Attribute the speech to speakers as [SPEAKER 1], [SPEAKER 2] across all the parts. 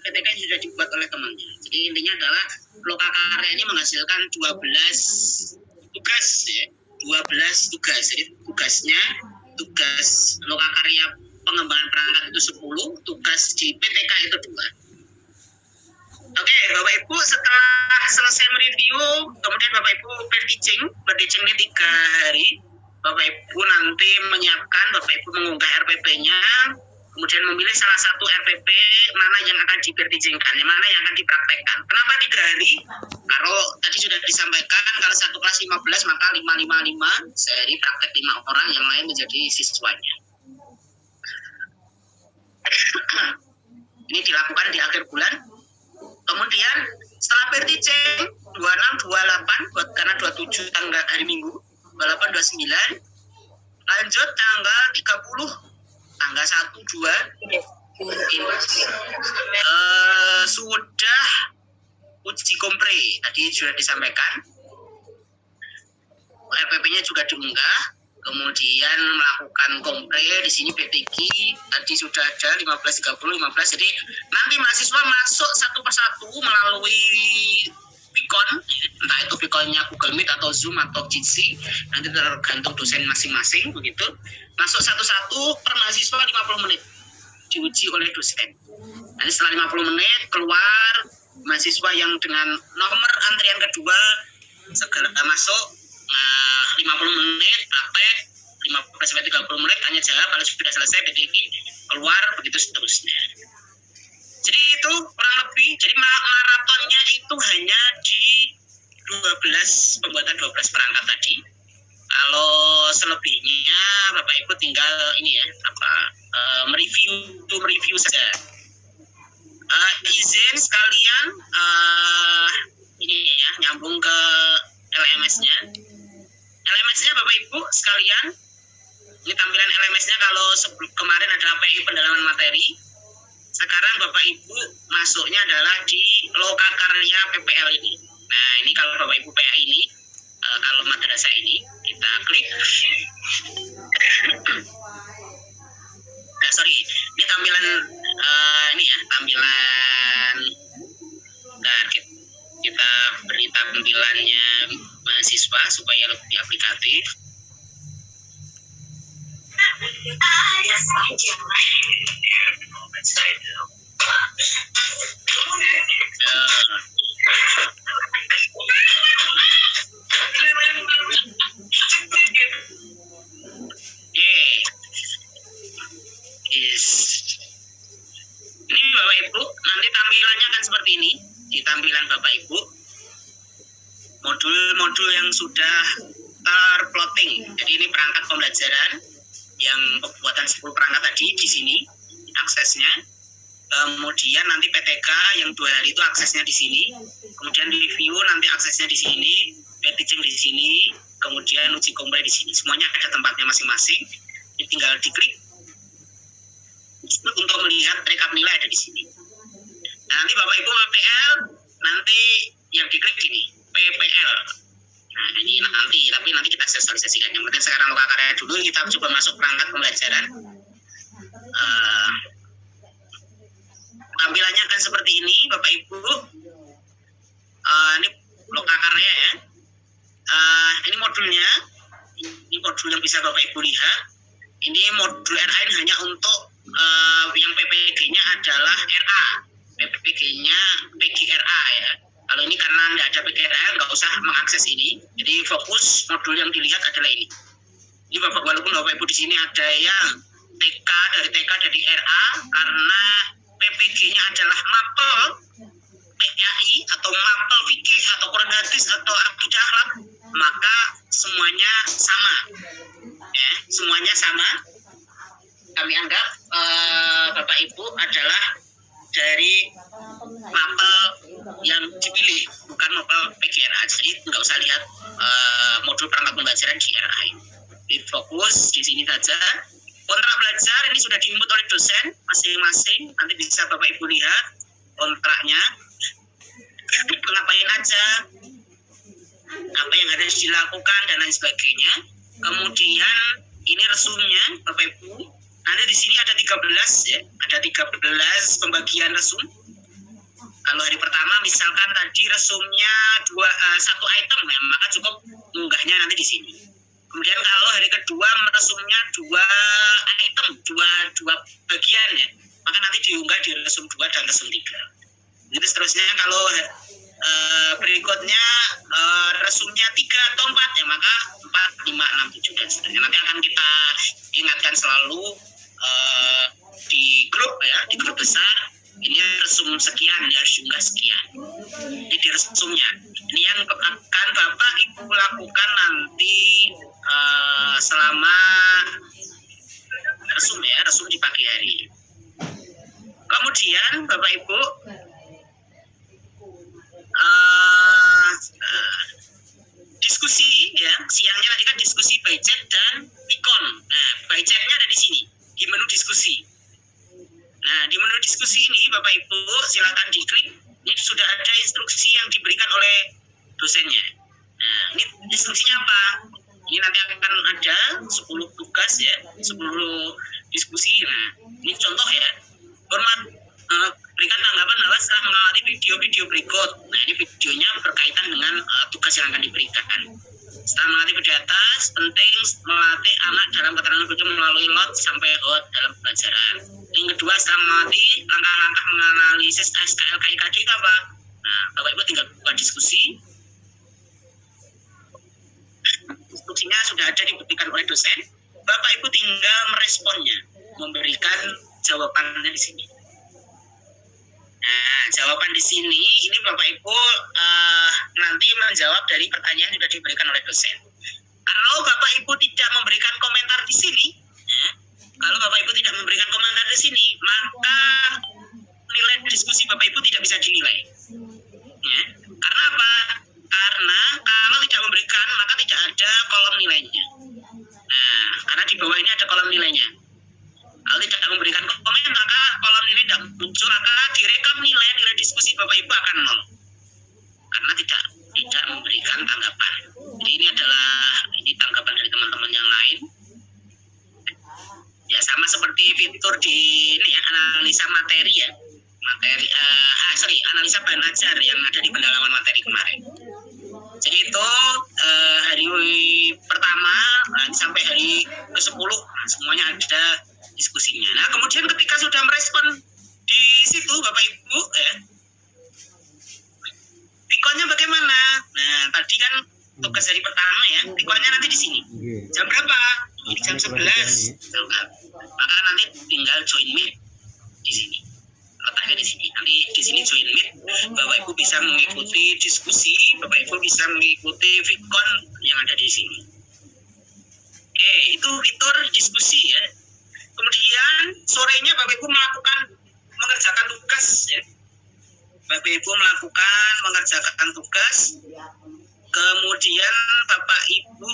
[SPEAKER 1] PTK yang sudah dibuat oleh temannya. Jadi intinya adalah lokakarya ini menghasilkan 12 tugas ya. 12 tugas. Jadi tugas lokakarya pengembangan perangkat itu 10, tugas di PTK itu 2. Oke, Bapak Ibu, setelah selesai mereview, kemudian Bapak Ibu per-teaching ini 3 hari. Bapak Ibu nanti menyiapkan, Bapak Ibu mengunggah RPP-nya, kemudian memilih salah satu RPP mana yang akan di-per-teachingkan, mana yang akan dipraktekkan. Kenapa 3 hari? Kalau tadi sudah disampaikan, kalau satu kelas 15, maka 5-5-5, sehari praktek 5 orang, yang lain menjadi siswanya. Ini dilakukan di akhir bulan. Kemudian setelah per-teaching 26-28 karena 27 tanggal hari Minggu, 28-29, lanjut tanggal 30 tanggal 1-2 sudah uji kompre. Tadi sudah disampaikan, RPP-nya juga diunggah, kemudian melakukan kompre. Di sini PTG tadi sudah ada 15-30-15. Jadi nanti mahasiswa masuk satu persatu melalui Vicon, entah itu Viconnya Google Meet atau Zoom atau Jitsi, nanti tergantung dosen masing-masing begitu. Masuk satu-satu per mahasiswa 50 menit diuji oleh dosen. Nanti setelah 50 menit keluar mahasiswa yang dengan nomor antrian kedua segera masuk 50 menit praktek, 15-30 menit tanya jawab. Kalau sudah selesai PTG keluar, begitu seterusnya. Jadi itu kurang lebih, jadi maratonnya itu hanya di pembuatan 12 perangkat tadi. Kalau selebihnya Bapak Ibu tinggal ini ya, mereview saja. Izin sekalian ini ya, nyambung ke LMS-nya. LMS-nya Bapak Ibu sekalian, ini tampilan LMS-nya. Kalau kemarin adalah PI pendalaman materi, sekarang Bapak Ibu masuknya adalah di lokakarya PPL ini. Nah, ini kalau Bapak Ibu PA ini, kalau madrasah ini, kita klik. Ini tampilan ini ya, tampilan. Nah, kita beri tampilannya mahasiswa supaya lebih aplikatif. Ini Bapak Ibu, nanti tampilannya akan seperti ini. Di tampilan Bapak Ibu, modul-modul yang sudah terplotting. Jadi ini perangkat pembelajaran yang pembuatan 10 perangkat tadi di sini aksesnya. Kemudian nanti PTK yang 2 hari itu aksesnya di sini. Kemudian review nanti aksesnya di sini, teaching di sini, kemudian uji kompre di sini. Semuanya ada tempatnya masing-masing. Jadi tinggal diklik untuk melihat rekap nilai ada di sini. Nah, nanti Bapak Ibu PPL nanti yang diklik ini PPL. Nah, ini nanti, tapi nanti kita sosialisasikan. Yang penting sekarang lokakarya dulu, kita coba masuk perangkat pembelajaran. Tampilannya akan seperti ini, Bapak Ibu. Ini lokakarya ya. Ini modulnya. Ini modul yang bisa Bapak Ibu lihat. Ini modul RA ini hanya untuk yang PPG-nya adalah RA. PPG-nya PGRA ya. Kalau ini karena tidak ada PGRA, nggak usah mengakses ini. Jadi fokus modul yang dilihat adalah ini. Ini walaupun Bapak Ibu di sini ada yang TK dari RA, karena PPG-nya adalah mapel PAI atau mapel fikih atau Quran hadis atau akidah akhlak, maka semuanya sama. Ya, semuanya sama. Kami anggap Bapak Ibu adalah dari mapel yang dipilih, bukan mapel PGRA. Jadi nggak usah lihat modul perangkat pembelajaran di RA ini. Di fokus di sini saja. Kontrak belajar ini sudah diinput oleh dosen masing-masing. Nanti bisa Bapak Ibu lihat kontraknya. Ngapain aja, apa yang harus dilakukan dan lain sebagainya. Kemudian ini resumnya Bapak Ibu. Nanti di sini ada 13 ya, ada 13 pembagian resum. Kalau hari pertama misalkan tadi resumnya satu item ya, maka cukup mengunggahnya nanti di sini. Kemudian kalau hari kedua resumnya dua item, dua bagian ya, maka nanti diunggah di resum 2 dan resum 3. Jadi seterusnya kalau berikutnya resumnya 3 atau 4 ya, maka 4, 5, 6, 7 dan seterusnya. Nanti akan kita ingatkan selalu di grup ya, di grup besar. Ini resum sekian, ya harus diunggah sekian. Ini di resumnya. Ini yang akan Bapak Ibu lakukan nanti selama resum ya, resum di pagi hari. Kemudian Bapak Ibu diskusi ya, siangnya tadi kan diskusi by chat dan Vicon. Nah, by chatnya ada di sini di menu diskusi. Nah, di menu diskusi ini Bapak Ibu silakan diklik. Ini sudah ada instruksi yang diberikan oleh dosennya. Nah, ini instruksinya apa? Ini nanti akan ada 10 tugas ya, 10 diskusi. Nah, ini contoh ya. Berikan tanggapan bahwa setelah mengamati video-video berikut. Nah, ini videonya berkaitan dengan tugas yang akan diberikan. Setelah mengamati video atas, penting melatih anak dalam keterangan video melalui lot sampai hot dalam pelajaran. Yang kedua, setelah mengamati langkah-langkah menganalisis SKL KIKD itu apa? Nah, Bapak Ibu tinggal buka diskusi. Instruksinya sudah ada diberikan oleh dosen. Bapak Ibu tinggal meresponnya, memberikan jawabannya di sini. Nah, jawaban di sini ini Bapak Ibu nanti menjawab dari pertanyaan yang sudah diberikan oleh dosen. Kalau Bapak Ibu tidak memberikan komentar di sini, kalau Bapak Ibu tidak memberikan komentar di sini, maka nilai diskusi Bapak Ibu tidak bisa dinilai. Ya. Karena apa? Karena kalau tidak memberikan, maka tidak ada kolom nilainya. Nah, karena di bawah ini ada kolom nilainya. Kalau tidak memberikan komentar, maka kolom nilai tidak muncul, maka direkam nilai diskusi Bapak Ibu akan 0. Karena tidak memberikan tanggapan. Jadi ini tanggapan dari teman-teman yang lain. Ya sama seperti fitur di ini ya, analisa materi ya. Analisa bahan ajar yang ada di pendalaman materi kemarin. Jadi itu hari pertama sampai hari ke-10 semuanya ada diskusinya. Nah, kemudian ketika sudah merespon di situ Bapak Ibu ya, Pikonnya bagaimana? Nah, tadi kan tugas hari pertama ya, Pikonnya nanti di sini. Jam berapa? Ini jam 11. Maka nanti tinggal join meet di sini. Letaknya di sini. Nanti di sini join meet, Bapak Ibu bisa mengikuti diskusi, Bapak Ibu bisa mengikuti Vicon yang ada di sini. Oke, itu fitur diskusi ya. Kemudian sorenya Bapak Ibu mengerjakan tugas ya. Bapak Ibu mengerjakan tugas. Kemudian Bapak Ibu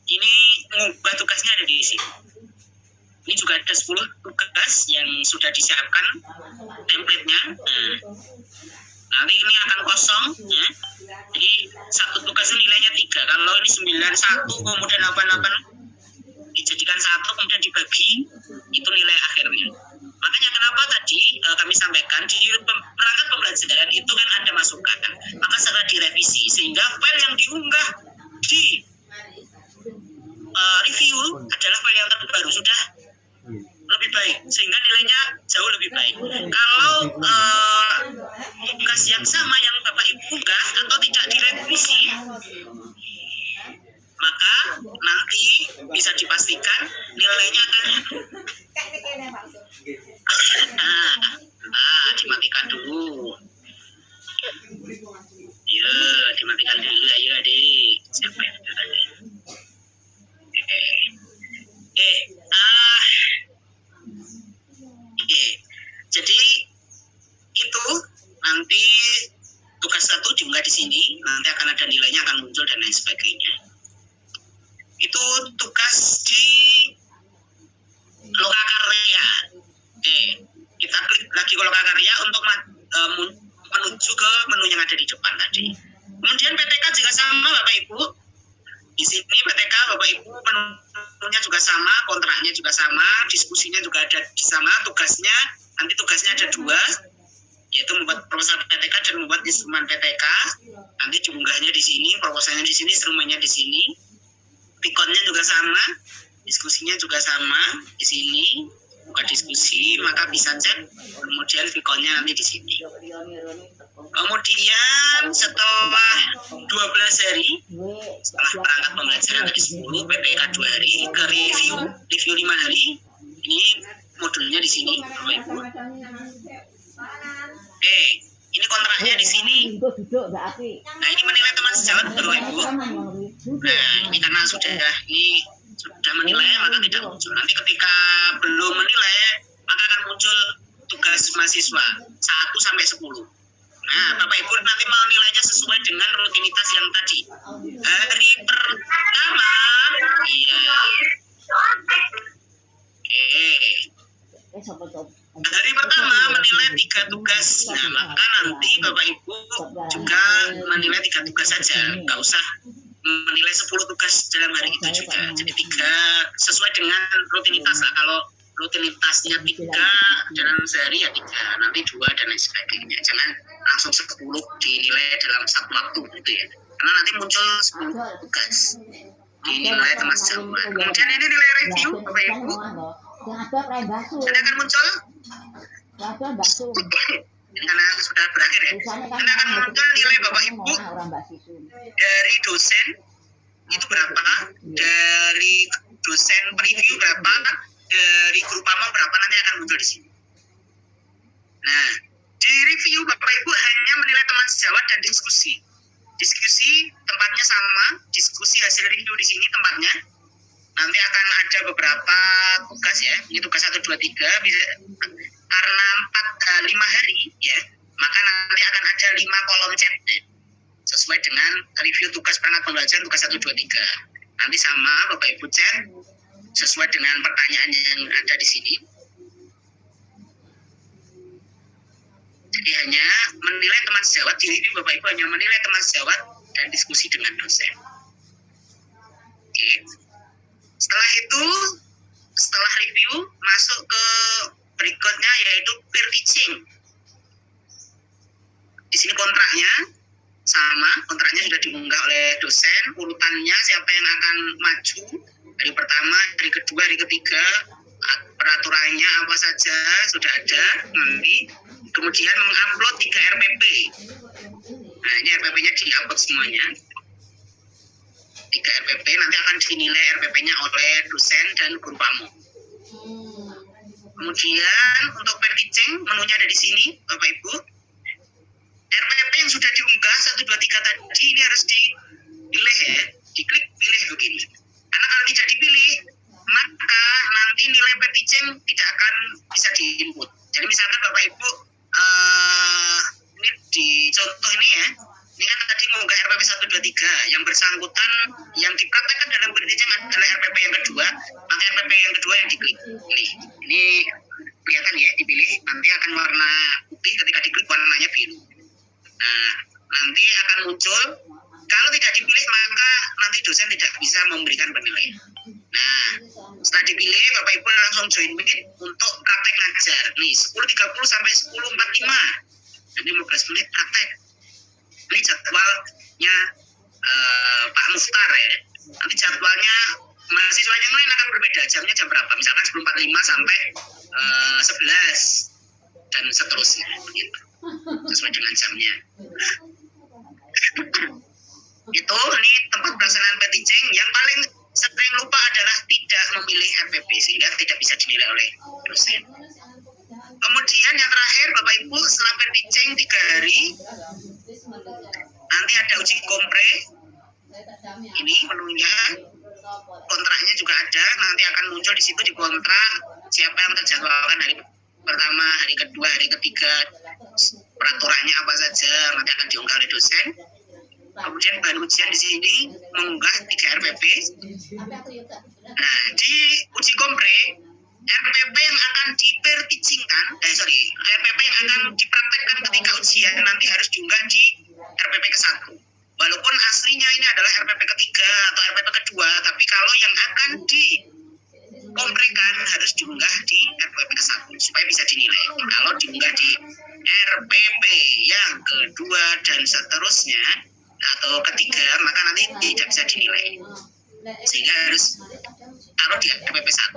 [SPEAKER 1] ini mengubah tugasnya ada di sini. Ini juga ada 10 tugas yang sudah disiapkan template-nya. Nanti ini akan kosong ya. Jadi satu tugas nilainya 3. Kalau ini 91 kemudian 88 dijadikan 1 kemudian dibagi, itu nilai akhirnya. Makanya kenapa tadi kami sampaikan di perangkat pembelajaran itu kan ada masukan, maka setelah direvisi sehingga file yang diunggah di review adalah file yang terbaru, sudah lebih baik sehingga nilainya jauh lebih baik. Kalau tugas yang sama yang Bapak Ibu unggah atau tidak direvisi, maka nanti bisa dipastikan nilainya akan dimatikan dulu. Ya, dimatikan dulu ayo adik. Siapa yang tanya? Jadi itu nanti tugas 1 diunggah di sini, nanti akan ada nilainya akan muncul dan lain sebagainya. Itu tugas di lokakarya. Kita klik lagi ke lokakarya untuk menuju ke menu yang ada di depan tadi. Kemudian PTK juga sama Bapak Ibu. Di sini PTK Bapak Ibu menunya juga sama, kontraknya juga sama, diskusinya juga ada sama, tugasnya nanti tugasnya ada 2, yaitu membuat proposal dan membuat instrumen PPK. Nanti diunggahnya di sini, proposalnya di sini, instrumennya di sini. Pikonnya juga sama, diskusinya juga sama di sini. Buka diskusi, maka bisa cek. Kemudian pikonnya nanti di sini. Kemudian setelah 12 hari, setelah perangkat pembelajaran tadi 10, PPK 2 hari, ke review 5 hari. Ini modulnya di sini, Bapak Ibu. Oke, ini kontraknya di sini. Nah, ini menilai teman sejawat, Bapak Ibu. Nah, ini karena sudah menilai, maka tidak muncul. Nanti ketika belum menilai, maka akan muncul tugas mahasiswa 1 sampai 10. Nah, Bapak Ibu nanti mau nilainya sesuai dengan rutinitas yang tadi. Hari pertama, iya. Hari pertama menilai 3 tugas. Nah, maka nanti Bapak Ibu juga menilai 3 tugas saja. Nggak usah menilai 10 tugas dalam hari itu juga. Jadi 3 sesuai dengan rutinitas lah. Kalau rutinitasnya 3 dalam sehari ya 3, nanti 2 dan lain sebagainya. Jangan langsung 10 dinilai dalam satu waktu gitu ya. Karena nanti muncul 10 tugas dinilai teman sejawat. Kemudian ini nilai review Bapak Ibu. Ini akan muncul. Ini karena sudah berakhir ya. Ini akan muncul nilai Bapak Ibu dari dosen itu berapa, dari dosen preview berapa, dari guru pamong berapa, nanti akan muncul di sini. Nah, di review Bapak Ibu hanya menilai teman sejawat dan diskusi. Diskusi tempatnya sama, diskusi hasil review di sini tempatnya. Nanti akan ada beberapa tugas ya. Ini tugas 1, 2, 3 bisa, karena 5 hari ya, maka nanti akan ada 5 kolom chat ya, sesuai dengan review tugas perangkat pembelajaran tugas 1, 2, 3. Nanti sama Bapak Ibu chat sesuai dengan pertanyaan yang ada di sini. Jadi hanya menilai teman sejawat, di sini Bapak Ibu hanya menilai teman sejawat dan diskusi dengan dosen. Oke. Setelah itu, setelah review, masuk ke berikutnya yaitu peer teaching. Di sini kontraknya sama, kontraknya sudah diunggah oleh dosen, urutannya siapa yang akan maju, hari pertama, hari kedua, hari ketiga, peraturannya apa saja sudah ada nanti. Kemudian mengupload 3 RPP. Nah, ini RPP-nya di-upload semuanya. 3 RPP nanti akan dinilai RPP-nya oleh dosen dan guru pamong. Kemudian untuk peer teaching, menunya ada di sini, Bapak Ibu. RPP yang sudah diunggah 1, 2, 3 tadi ini harus dipilih ya, diklik pilih begini. Karena kalau tidak dipilih, maka nanti nilai peer teaching tidak akan bisa diinput. Jadi misalkan Bapak Ibu, ini di contoh ini ya, ini kan tadi mengunggah RPP 1, 2, 3, yang bersangkutan yang dipraktekkan dalam peer teaching adalah RPP yang kedua, maka RPP yang kedua yang diklik. Ini kelihatan ya, dipilih, nanti akan warna putih, ketika diklik warnanya biru. Nah, nanti akan muncul, kalau tidak dipilih maka nanti dosen tidak bisa memberikan penilaian. Nah, setelah dipilih Bapak Ibu langsung join meet untuk praktek ngajar. Nih, 10.30 sampai 10.45. Nanti 15 menit praktek. Ini jadwalnya Pak Mukhtar ya. Nanti jadwalnya mahasiswa yang lain akan berbeda, jamnya jam berapa, misalkan 10.45 sampai 11 dan seterusnya begitu, sesuai dengan jamnya. Itu ini tempat pelaksanaan peer teaching. Yang paling sering lupa adalah tidak memilih RPP sehingga tidak bisa dinilai oleh dosen. Kemudian yang terakhir Bapak Ibu, setelah peer teaching 3 hari nanti ada uji kompre. Ini menunya, kontraknya juga ada, nanti akan muncul di situ di kontrak siapa yang terjadwalkan hari pertama, hari kedua, hari ketiga, peraturannya apa saja nanti akan diunggah oleh dosen. Kemudian bahan ujian di sini mengunggah 3 RPP. Nah, di uji kompre RPP yang akan di peer teachingkan, RPP yang akan dipraktekkan ketika ujian nanti harus diunggah di RPP ke-1. Walaupun aslinya ini adalah RPP ketiga atau RPP kedua, tapi kalau yang akan dikomprekan harus diunggah di RPP ke-1 supaya bisa dinilai. Kalau diunggah di RPP yang kedua dan seterusnya atau ketiga, maka nanti tidak bisa dinilai. Sehingga harus taruh di RPP 1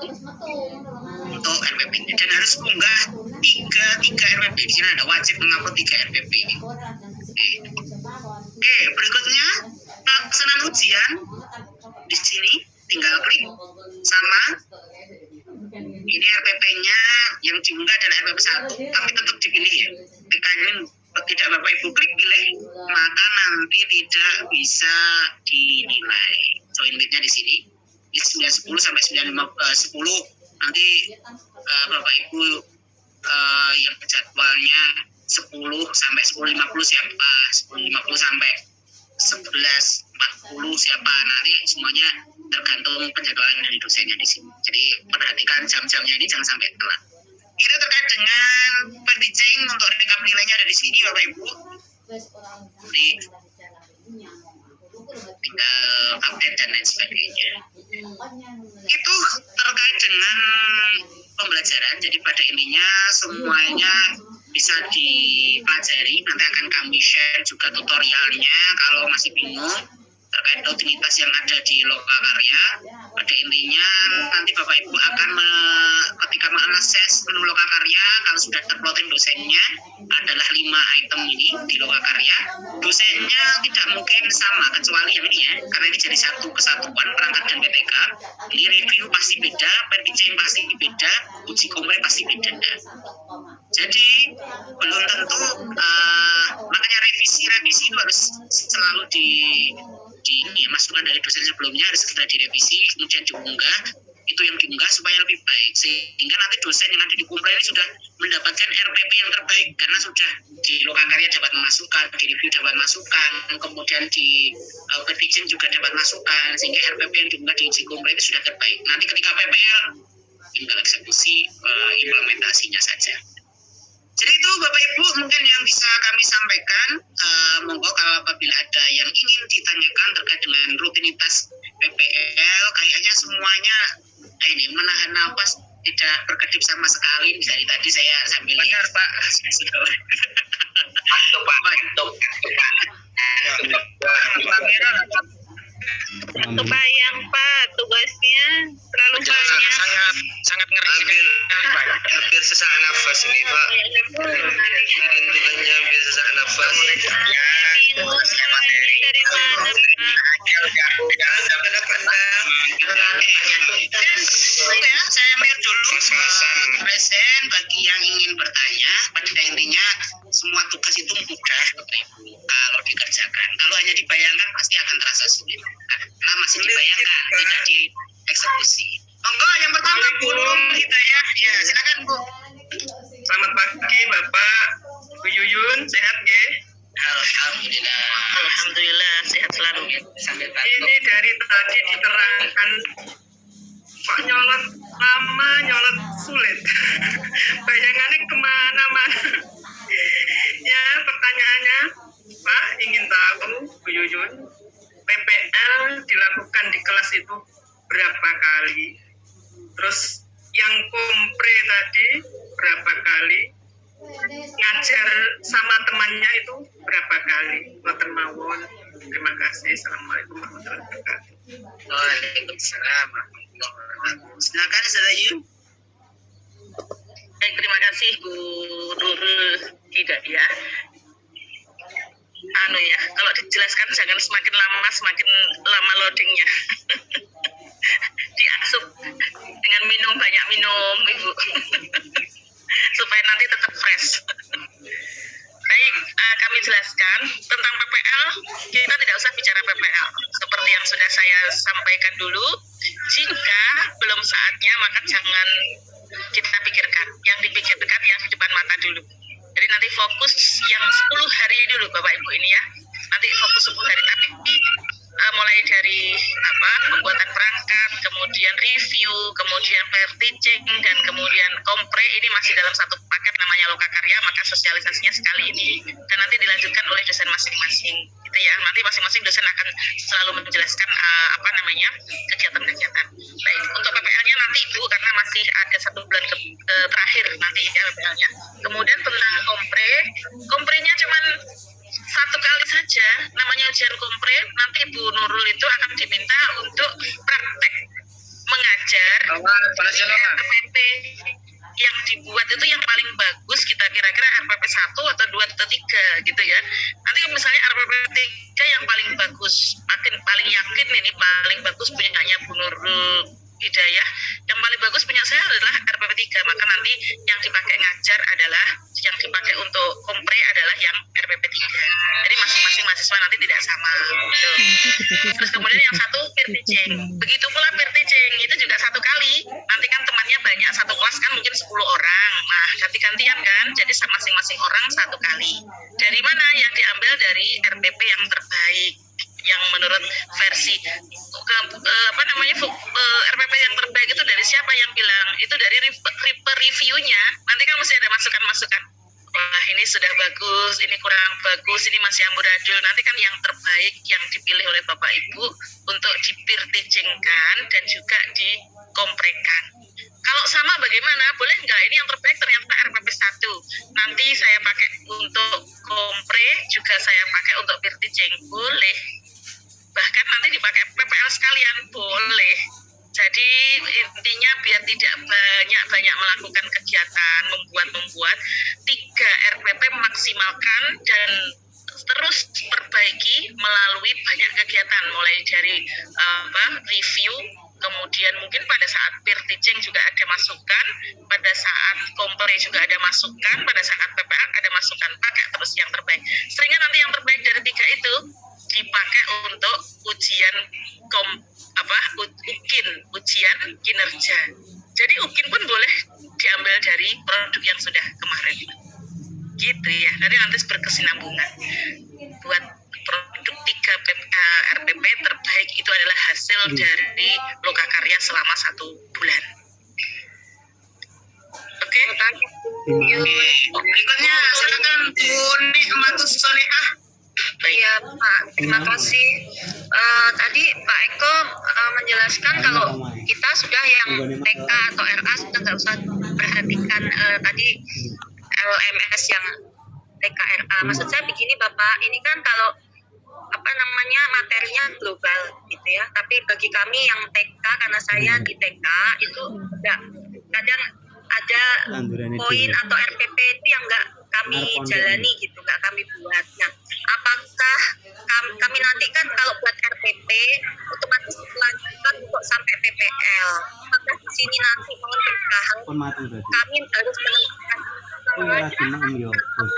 [SPEAKER 1] untuk RPP-nya dan harus unggah 3 RPP. Di sini ada wajib mengupload 3 RPP. Oke, berikutnya pelaksanaan ujian. Di sini tinggal klik sama. Ini RPP-nya yang diunggah adalah RPP 1, tapi tetap dipilih ya. Ketika ini tidak Bapak Ibu klik pilih, maka nanti tidak bisa dinilai. Join lead-nya di sini. Di 910 sampai 910 nanti Bapak Ibu yang jadwalnya 10 sampai 10.50 siapa, 10.50 sampai 11.40 siapa, nanti semuanya tergantung penjadwalan dari dosennya di sini. Jadi perhatikan jam-jamnya ini jangan sampai telat. Itu terkait dengan pendicing untuk rekap nilainya ada di sini Bapak Ibu. Jadi tinggal update dan lain sebagainya. Itu terkait dengan pembelajaran. Jadi pada intinya semuanya bisa dipelajari. Nanti akan kami share juga tutorialnya kalau masih bingung terkait rutinitas yang ada di Lokakarya. Pada intinya nanti Bapak Ibu akan ketika mengakses menu Lokakarya, kalau sudah terploting dosennya adalah 5 item ini di Lokakarya. Dosennya tidak mungkin sama kecuali yang ini ya, karena ini jadi satu kesatuan perangkat dan PPK. Ini review pasti beda, pendicing pasti beda, uji kompre pasti beda. Jadi belum tentu, makanya revisi itu harus selalu masukan dari dosen sebelumnya harus segera direvisi, kemudian diunggah. Itu yang diunggah supaya lebih baik, sehingga nanti dosen yang ada di kompre ini sudah mendapatkan RPP yang terbaik karena sudah di Lokakarya dapat masukan, di review dapat masukan, kemudian di pendicing juga dapat masukan, sehingga RPP yang diunggah di uji kompre itu sudah terbaik. Nanti ketika PPL tinggal eksekusi implementasinya saja. Jadi itu Bapak Ibu mungkin yang bisa kami sampaikan. Monggo kalau apabila ada yang ingin ditanyakan terkait dengan rutinitas PPL, kayaknya semuanya ini menahan nafas, tidak berkedip sama sekali. Dari tadi saya sambil
[SPEAKER 2] benar Pak.
[SPEAKER 3] Kebayang Pak, tugasnya terlalu banyak.
[SPEAKER 2] Sangat ngeri sekali Pak. Hampir sesak nafas ini Pak. Rindukannya hampir sesak nafas.
[SPEAKER 3] Dari mana
[SPEAKER 1] Pak? Saya ambil dulu present bagi yang ingin bertanya. Pada intinya semua tugas itu mudah Bapak Ibu kalau dikerjakan. Kalau hanya dibayangkan pasti akan terasa sulit karena masih dibayangkan, tidak dieksekusi. Monggo yang pertama Bu Hidayah, ya silakan Bu.
[SPEAKER 2] Selamat pagi Bapak, Bu Yuyun, sehat ya?
[SPEAKER 1] Alhamdulillah.
[SPEAKER 3] Alhamdulillah sehat selalu.
[SPEAKER 2] Ini dari tadi diterangkan Pak nyolot lama, nyolot sulit. Bayangannya kemana-mana. Ya, pertanyaannya, Pak ingin tahu, Bu Yuyun, PPL dilakukan di kelas itu berapa kali? Terus yang kompre tadi berapa kali? Ngajar sama temannya itu berapa kali? Ngoten mawon. Terima kasih. Assalamualaikum warahmatullahi wabarakatuh.
[SPEAKER 1] Waalaikumsalam warahmatullahi wabarakatuh. Silakan Saudara Yun.
[SPEAKER 3] Baik, terima kasih Bu Nurul Hidayah. Kalau dijelaskan jangan semakin lama loadingnya. Diasup dengan banyak minum Ibu. Supaya nanti tetap fresh. Baik, kami jelaskan tentang PPL. Kita tidak usah bicara PPL. Seperti yang sudah saya sampaikan dulu, jika belum saatnya maka jangan kita pikirkan. Yang dipikirkan yang di depan mata dulu. Jadi nanti fokus yang 10 hari dulu Bapak Ibu ini ya. Nanti fokus 10 hari, tapi mulai dari pembuatan perangkat, kemudian review, kemudian teaching, dan kemudian kompre ini masih dalam satu paket namanya Lokakarya, maka sosialisasinya sekali ini dan nanti dilanjutkan oleh dosen masing-masing gitu ya. Nanti masing-masing dosen akan selalu menjelaskan kegiatan-kegiatan. Baik, untuk PPL-nya nanti Ibu karena masih ada 1 bulan terakhir nanti ya PPL-nya. Kemudian tentang komprenya cuman aja, namanya ujian kompre, nanti Bu Nurul itu akan diminta untuk praktek mengajar RPP yang dibuat itu yang paling bagus kita kira-kira RPP 1 atau 2 atau 3 gitu ya. Nanti misalnya RPP 3 yang paling bagus, paling yakin ini paling bagus punyanya Bu Nurul Hidayah, yang paling bagus punya saya adalah RPP 3, maka nanti yang dipakai ngajar adalah, yang dipakai untuk kompre adalah yang RPP 3. Jadi masing-masing mahasiswa nanti tidak sama gitu. Terus kemudian yang satu peer teaching, begitu pula peer teaching itu juga 1 kali, nanti kan temannya banyak, satu kelas kan mungkin 10 orang, nah ganti-gantian kan, jadi masing-masing orang 1 kali. Dari mana? Yang diambil dari RPP yang terbaik, yang menurut versi RPP yang terbaik itu dari siapa yang bilang? Itu dari reviewnya. Nanti kan mesti ada masukan-masukan. Wah, ini sudah bagus, ini kurang bagus, ini masih amburadul. Nanti kan yang terbaik yang dipilih oleh Bapak Ibu untuk di peer teaching-kan dan juga dikomprekan. Kalau sama bagaimana? Boleh nggak? Ini yang terbaik ternyata RPP 1. Nanti saya pakai untuk kompre, juga saya pakai untuk peer teaching. Boleh. Bahkan nanti dipakai PPL sekalian, boleh. Jadi intinya biar tidak banyak melakukan kegiatan, membuat 3 RPP maksimalkan dan terus perbaiki melalui banyak kegiatan, mulai dari review, kemudian mungkin pada saat peer teaching juga ada masukan, pada saat kompre juga ada masukan, pada saat PPL ada masukan, pakai terus yang terbaik. Sehingga nanti yang terbaik dari 3 itu dipakai untuk ujian UKIN, ujian kinerja. Jadi UKIN pun boleh diambil dari produk yang sudah kemarin. Gitu ya. Jadi nanti berkesinambungan. Buat produk 3 RPP terbaik itu adalah hasil dari lokakarya selama 1 bulan. Oke.
[SPEAKER 1] Berikutnya silakan Bu Nikmatus Solehah.
[SPEAKER 4] Iya Pak, terima kasih. Tadi Pak Eko menjelaskan kalau kita sudah yang TK atau RA sudah nggak usah perhatikan tadi LMS yang TK RA. Maksud saya begini Bapak, ini kan kalau materinya global gitu ya. Tapi bagi kami yang TK, karena saya di TK itu nggak, kadang ada poin atau RPP itu yang nggak kami jalani gitu, nggak kami buat. Nah, apakah kami nanti kan kalau buat RPP otomatis dilanjutkan untuk sampai PPL? Apakah di sini nanti mohon pencerahan kami harus menentukan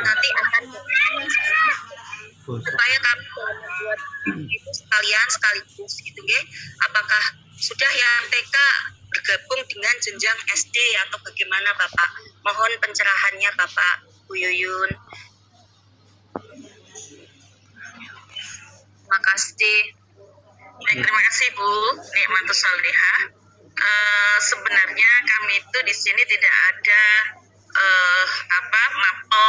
[SPEAKER 4] nanti akan supaya kami membuat itu sekaligus gitu ya? Apakah sudah yang TK bergabung dengan jenjang SD atau bagaimana Bapak? Mohon pencerahannya Bapak Bu Yuyun. Terima kasih.
[SPEAKER 3] Baik, terima kasih Bu Nikmatus Solehah. Sebenarnya kami itu di sini tidak ada mapel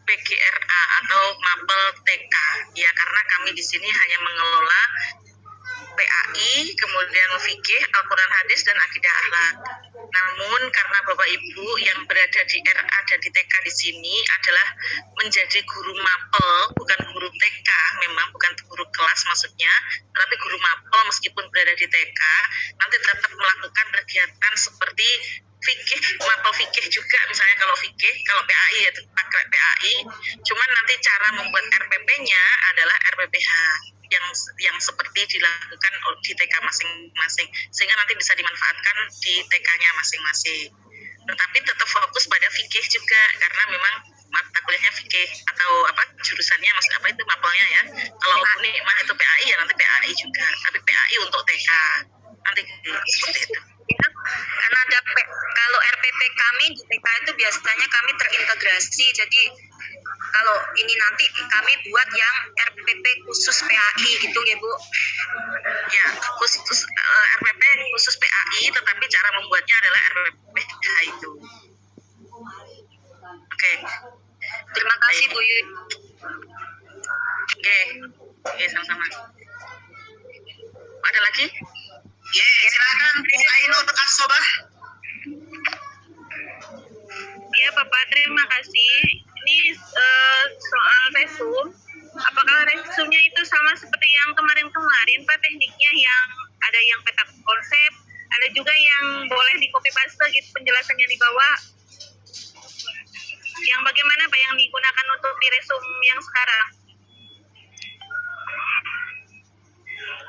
[SPEAKER 3] PGRA atau mapel TK ya, karena kami di sini hanya mengelola PAI, kemudian fikih, Al-Quran Hadis, dan akidah akhlak. Namun karena Bapak Ibu yang berada di RA dan di TK di sini adalah menjadi guru mapel, bukan guru TK, memang bukan guru kelas maksudnya, tapi guru mapel meskipun berada di TK, nanti tetap melakukan kegiatan seperti fikih, mapel fikih juga, misalnya kalau fikih, kalau PAI ya pakai PAI, cuman nanti cara membuat RPP-nya adalah RPPH yang seperti dilakukan di TK masing-masing, sehingga nanti bisa dimanfaatkan di TK-nya masing-masing. Tetapi tetap fokus pada fikih juga, karena memang mata kuliahnya fikih atau jurusannya maksud itu mapelnya ya. Kalau Nikmah itu PAI ya nanti PAI juga, tapi PAI untuk TK nanti seperti itu.
[SPEAKER 4] Ya, karena ada kalau RPP kami di TK itu biasanya kami terintegrasi, jadi kalau ini nanti kami buat yang RPP khusus PAI gitu ya Bu.
[SPEAKER 3] Ya, khusus RPP khusus PAI, tetapi cara membuatnya adalah RPPH itu. Oke.
[SPEAKER 4] Terima kasih Bu Yun.
[SPEAKER 3] Oke, sama-sama. Ada lagi?
[SPEAKER 1] Silakan Bu Ainur Asobah.
[SPEAKER 4] Ya Bapak, terima kasih. Ini soal Fesum, apakah digunakan untuk di resume yang sekarang?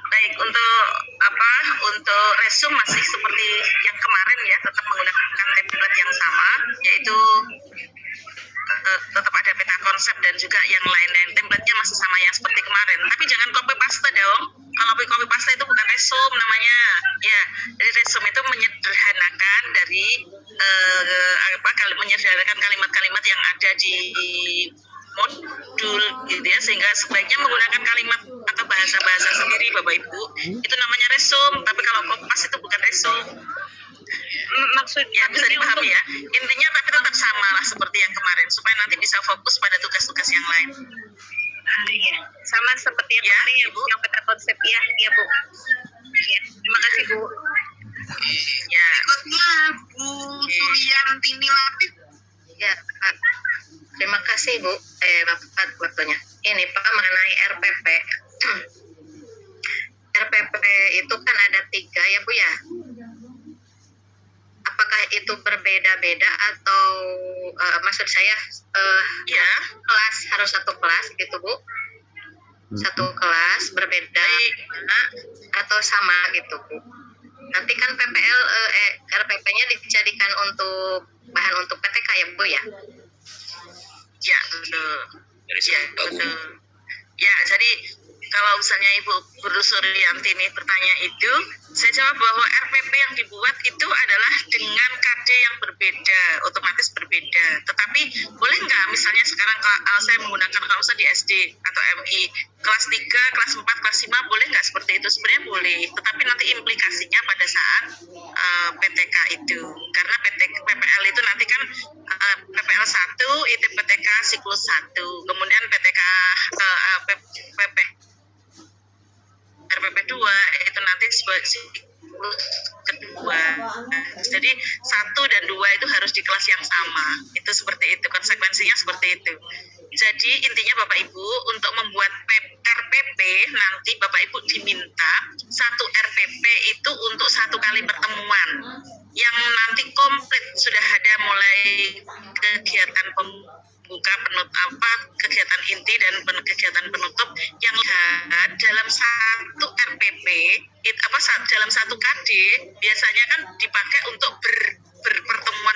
[SPEAKER 3] Baik, untuk resume masih seperti yang kemarin ya, tetap menggunakan template yang sama, yaitu tetap ada peta konsep dan juga yang lain-lain. Template-nya masih sama yang seperti kemarin. Tapi jangan copy paste dong. Kalau copy paste itu bukan resume namanya. Ya, jadi resume itu menyederhanakan dari menyederhanakan kalimat-kalimat yang ada di modul gitu ya, sehingga sebaiknya menggunakan kalimat atau bahasa-bahasa sendiri Bapak Ibu. Itu namanya resume. Tapi kalau copy paste itu bukan resume. Maksudnya bisa dipahami ya. Intinya tapi tetap sama lah seperti yang kemarin supaya nanti bisa fokus pada tugas-tugas yang lain.
[SPEAKER 4] Iya. Sama seperti yang kemarin ya Bu, yang peta konsep ya, ya Bu. Ya, terima kasih Bu.
[SPEAKER 3] Ya.
[SPEAKER 1] Berikutnya Bu Suryantini Latif.
[SPEAKER 5] Ya, Pak. Terima kasih Bu. Bapak waktunya. Ini Pak mengenai RPP. RPP itu kan ada 3 ya Bu ya. Apakah itu berbeda-beda atau maksud saya
[SPEAKER 3] Ya.
[SPEAKER 5] kelas harus satu kelas gitu Bu? Satu kelas berbeda atau sama gitu Bu? Nanti kan RPP-nya dijadikan untuk bahan untuk PTK ya Bu ya?
[SPEAKER 3] Ya, betul.
[SPEAKER 2] Dari
[SPEAKER 3] Ya,
[SPEAKER 2] situ, Bu.
[SPEAKER 3] betul. Ya, jadi kalau misalnya Ibu Guru Suryanti ini bertanya itu, saya jawab bahwa RPP yang dibuat itu adalah dengan KD yang berbeda, otomatis berbeda. Tetapi boleh nggak misalnya sekarang kalau saya menggunakan kalau misalnya di SD atau MI, kelas 3, kelas 4, kelas 5, boleh nggak seperti itu? Sebenarnya boleh, tetapi nanti implikasinya pada saat PTK itu. Karena PPL itu nanti kan PPL 1 itu PTK siklus 1, kemudian PTK RPP 2 itu nanti siklus kedua. Jadi 1 dan 2 itu harus di kelas yang sama. Itu seperti itu, konsekuensinya seperti itu. Jadi intinya Bapak Ibu untuk membuat RPP nanti Bapak Ibu diminta 1 RPP itu untuk 1 kali pertemuan yang nanti komplit sudah ada mulai kegiatan pembuka kegiatan inti dan kegiatan penutup yang dalam 1 RPP dalam 1 KD biasanya kan dipakai untuk berpertemuan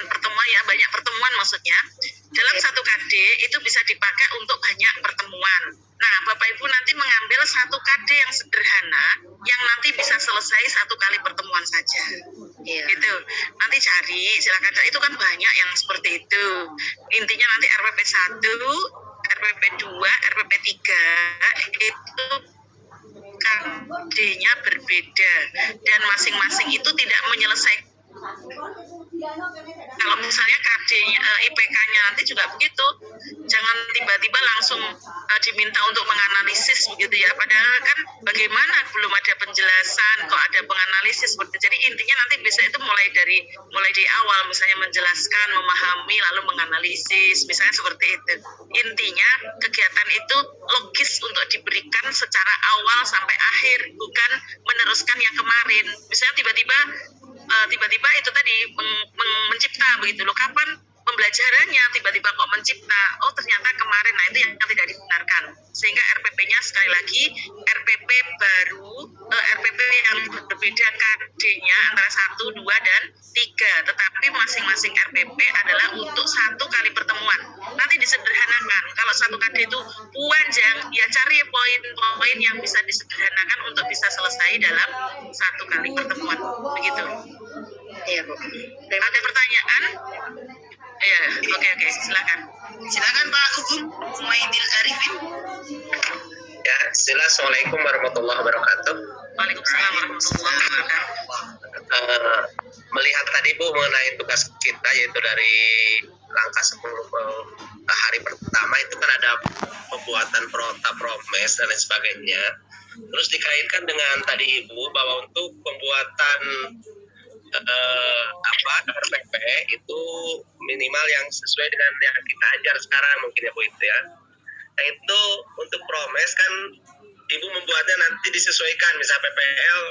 [SPEAKER 3] ya, banyak pertemuan maksudnya. Dalam 1 KD itu bisa dipakai untuk banyak pertemuan. Nah, Bapak Ibu nanti mengambil 1 KD yang sederhana yang nanti bisa selesai 1 kali pertemuan saja.
[SPEAKER 5] Iya.
[SPEAKER 3] Gitu. Nanti cari, silakan cari. Itu kan banyak yang seperti itu. Intinya nanti RPP 1, RPP 2, RPP 3 itu KD-nya berbeda dan masing-masing itu tidak menyelesaikan. Kalau misalnya KD-nya, IPK-nya nanti juga begitu, jangan tiba-tiba langsung diminta untuk menganalisis begitu ya. Padahal kan bagaimana belum ada penjelasan, kok ada penganalisis begitu. Jadi intinya nanti bisa itu mulai di awal, misalnya menjelaskan, memahami, lalu menganalisis, misalnya seperti itu. Intinya kegiatan itu logis untuk diberikan secara awal sampai akhir, bukan meneruskan yang kemarin. Misalnya tiba-tiba itu tadi mencipta begitu loh, kapan pembelajarannya tiba-tiba kok mencipta, oh ternyata kemarin. Nah itu yang tidak dibenarkan, sehingga RPP-nya sekali lagi RPP baru, RPP yang berbeda KD-nya antara 1, 2, dan 3, tetapi masing-masing RPP adalah untuk 1 kali pertemuan. Nanti disederhanakan, kalau 1 KD itu panjang, ya cari poin-poin yang bisa disederhanakan untuk bisa selesai dalam 1 kali pertemuan, begitu.
[SPEAKER 5] Iya Bu.
[SPEAKER 3] Ada pertanyaan? Iya, oke, silakan.
[SPEAKER 1] Silakan Pak Ugum Humaidil Arifin.
[SPEAKER 2] Ya, Assalamualaikum warahmatullahi wabarakatuh.
[SPEAKER 3] Waalaikumsalam warahmatullahi wabarakatuh.
[SPEAKER 2] Melihat tadi Bu mengenai tugas kita yaitu dari langkah 10 hari pertama itu kan ada pembuatan promes dan lain sebagainya. Terus dikaitkan dengan tadi Ibu bahwa untuk pembuatan RPP itu minimal yang sesuai dengan yang kita ajar sekarang mungkin ya Bu itu ya. Nah itu untuk promes kan Ibu membuatnya nanti disesuaikan, misal PPL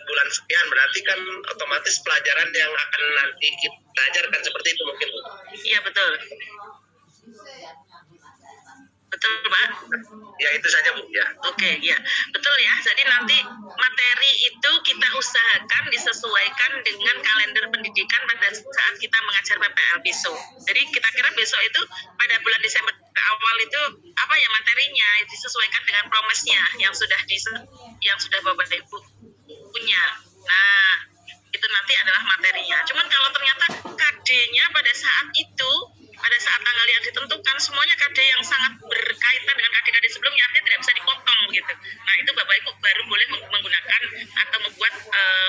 [SPEAKER 2] bulan sekian, berarti kan otomatis pelajaran yang akan nanti kita ajarkan seperti itu mungkin Bu.
[SPEAKER 3] Iya betul. Betul, Pak?
[SPEAKER 2] Ya itu saja Bu ya.
[SPEAKER 3] Oke, ya. Betul ya. Jadi nanti materi itu kita usahakan disesuaikan dengan kalender pendidikan pada saat kita mengajar PPL besok. Jadi kita kira besok itu pada bulan Desember awal itu apa ya materinya disesuaikan dengan promesnya yang sudah Bapak Ibu punya. Nah, itu nanti adalah materinya. Cuman kalau ternyata KD-nya pada saat itu, pada saat tanggal yang ditentukan, semuanya KD yang sangat berkaitan dengan KD-KD sebelumnya, artinya tidak bisa dipotong gitu. Nah, itu Bapak Ibu baru boleh menggunakan atau membuat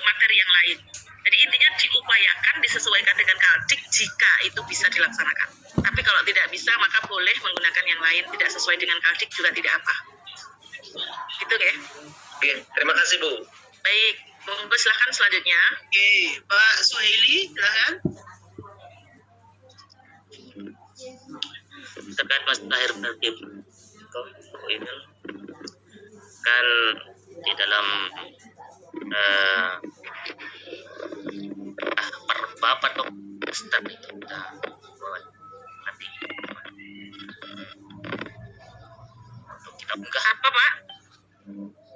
[SPEAKER 3] materi yang lain. Jadi intinya diupayakan disesuaikan dengan Kaldik jika itu bisa dilaksanakan. Tapi kalau tidak bisa, maka boleh menggunakan yang lain, tidak sesuai dengan Kaldik juga tidak apa. Gitu ya.
[SPEAKER 2] Oke, terima kasih Bu.
[SPEAKER 3] Baik, monggo silahkan selanjutnya.
[SPEAKER 1] Oke, Pak Suhaili, silakan.
[SPEAKER 6] Terkait masalah RPP ini kan di dalam perba atau start itu kita buat nanti untuk kita unggah.
[SPEAKER 3] Apa Pak?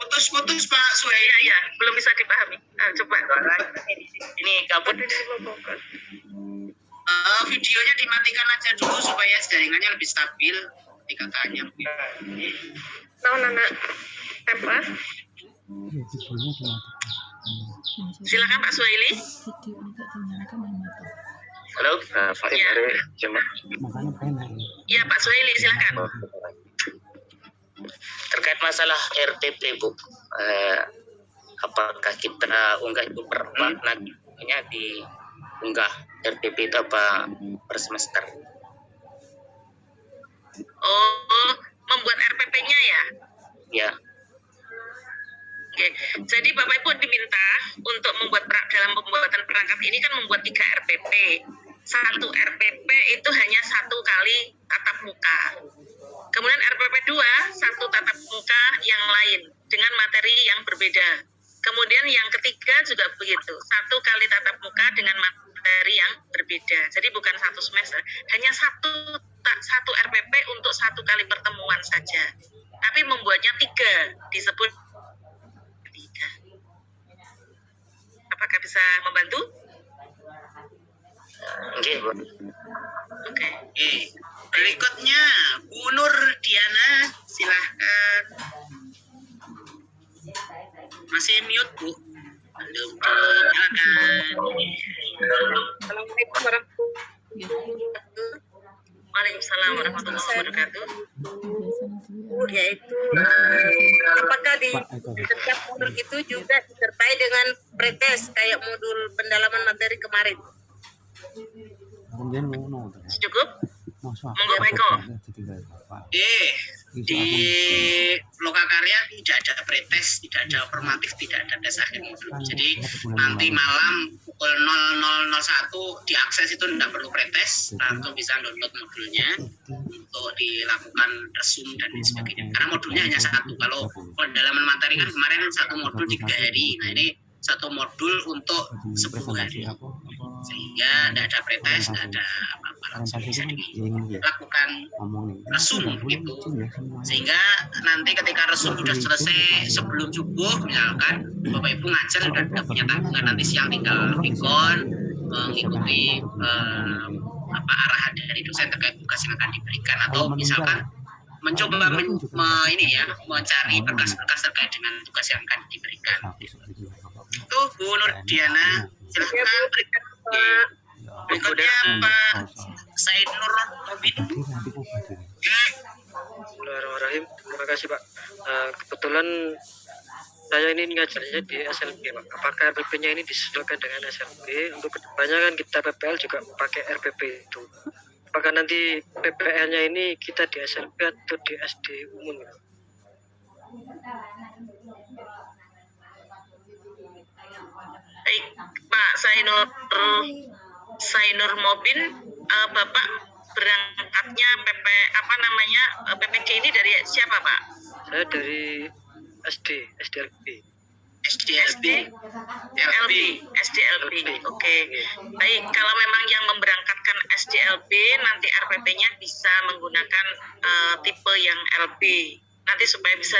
[SPEAKER 1] Putus-putus Pak Suhaili.
[SPEAKER 3] Iya, iya, belum bisa dipahami. Coba.
[SPEAKER 6] Ini kabut.
[SPEAKER 1] Videonya dimatikan aja dulu supaya jaringannya lebih stabil. Dikatanya.
[SPEAKER 3] Tahu Nana apa? Silakan Pak Suhaili.
[SPEAKER 6] Halo, Pak
[SPEAKER 3] Ya.
[SPEAKER 6] Cuma.
[SPEAKER 3] Iya Pak Suhaili, silakan.
[SPEAKER 6] Terkait masalah RTP Bu, apakah kita unggah itu per nantinya diunggah RTP itu apa per semester?
[SPEAKER 3] Oh, membuat RPP-nya ya?
[SPEAKER 6] Ya.
[SPEAKER 3] Oke, jadi Bapak Ibu diminta untuk membuat dalam pembuatan perangkat ini kan membuat 3 RPP. Satu RPP itu hanya 1 kali tatap muka. Kemudian RPP 2, 1 tatap muka yang lain dengan materi yang berbeda. Kemudian yang ketiga juga begitu, 1 kali tatap muka dengan materi yang berbeda. Jadi bukan 1 semester, hanya satu RPP untuk 1 kali pertemuan saja. Tapi membuatnya 3, disebut 3. Apakah bisa membantu?
[SPEAKER 6] Oke, Bu.
[SPEAKER 3] Oke.
[SPEAKER 1] Berikutnya Bu Nur Diana, silahkan. Masih mute Bu. Silakan.
[SPEAKER 4] Assalamualaikum warahmatullahi wabarakatuh.
[SPEAKER 3] Waalaikumsalam warahmatullahi wabarakatuh.
[SPEAKER 4] Yaitu apakah di setiap modul itu juga disertai dengan pretest kayak modul pendalaman materi kemarin?
[SPEAKER 3] Cukup? Monggo Pak Eko.
[SPEAKER 1] Di Lokakarya tidak ada pretest, tidak ada formatif, tidak ada tes akhir modul. Jadi nanti malam pukul 00.01 diakses itu tidak perlu pretest, langsung bisa download modulnya untuk dilakukan resum dan lain sebagainya. Karena modulnya hanya 1. Kalau pendalaman materi kan kemarin 1 modul 3 hari. Nah ini 1 modul untuk 10 hari. Sehingga tidak ada pretest, tidak ada apa-apa, langsung bisa dilakukan resum gitu. Sehingga nanti ketika resum sudah selesai sebelum subuh, misalkan Bapak Ibu ngajar sudah punya tanggungan, nanti siang tinggal pikon mengikuti arahan dari dosen terkait tugas yang akan diberikan, atau misalkan mencoba mencari berkas-berkas terkait dengan tugas yang akan diberikan. Itu Bu Nur Diana, silahkan. Berikutnya Pak Said Nur Mobin.
[SPEAKER 7] Bismillahirrahmanirrahim. Terima kasih Pak. Kebetulan saya ini ngajarnya di SLB Pak. Apakah RPP-nya ini disesuaikan dengan SLB? Untuk kedepannya kan kita PPL juga pakai RPP itu. Apakah nanti PPL-nya ini kita di SLB atau di SD umum?
[SPEAKER 3] Baik, Pak Sainur Mobin, Bapak berangkatnya PPG ini dari siapa Pak?
[SPEAKER 7] Saya dari SDLB.
[SPEAKER 1] SDLB.
[SPEAKER 3] SDLB. Oke. Baik, kalau memang yang memberangkatkan SDLB nanti RPP-nya bisa menggunakan tipe yang LB. Nanti supaya bisa